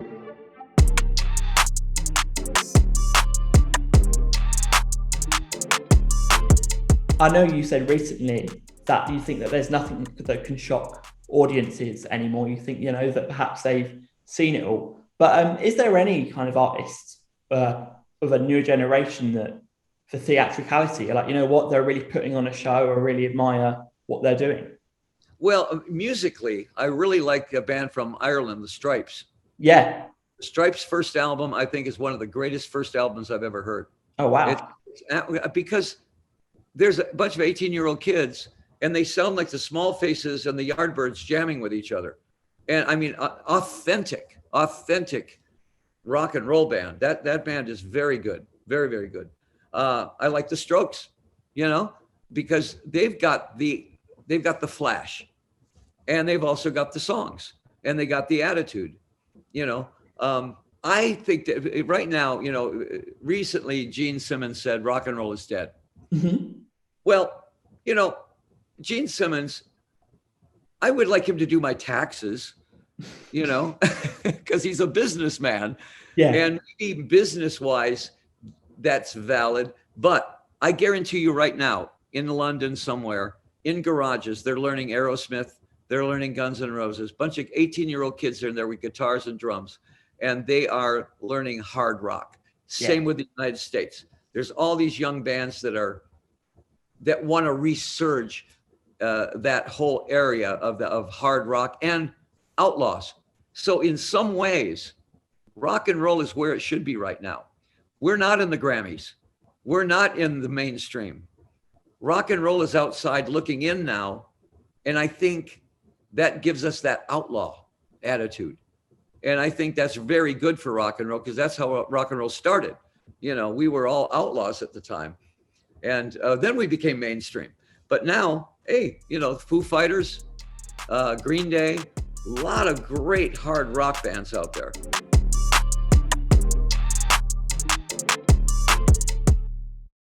I know you said recently that you think that there's nothing that can shock audiences anymore. You think, that perhaps they've seen it all. But is there any kind of artists of a newer generation that for theatricality, like, what, they're really putting on a show or really admire what they're doing? Well, musically, I really like a band from Ireland, the Stripes. Yeah. The Stripes' first album, I think, is one of the greatest first albums I've ever heard. Oh, wow. Because there's a bunch of 18-year-old kids, and they sound like the Small Faces and the Yardbirds jamming with each other. And I mean, authentic rock and roll band. That band is very good, very, very good. I like the Strokes, because they've got the flash, and they've also got the songs, and they got the attitude. I think that right now, recently Gene Simmons said rock and roll is dead. Mm-hmm. Well, Gene Simmons, I would like him to do my taxes, because he's a businessman. Yeah. And maybe business-wise, that's valid. But I guarantee you right now, in London somewhere, in garages, they're learning Aerosmith, they're learning Guns N' Roses. Bunch of 18-year-old kids are in there with guitars and drums, and they are learning hard rock. Same with the United States. There's all these young bands that want to resurge that whole area of hard rock and outlaws. So in some ways, rock and roll is where it should be right now. We're not in the Grammys. We're not in the mainstream. Rock and roll is outside looking in now. And I think that gives us that outlaw attitude. And I think that's very good for rock and roll, because that's how rock and roll started. We were all outlaws at the time. And then we became mainstream. But now, hey, Foo Fighters, Green Day, a lot of great hard rock bands out there.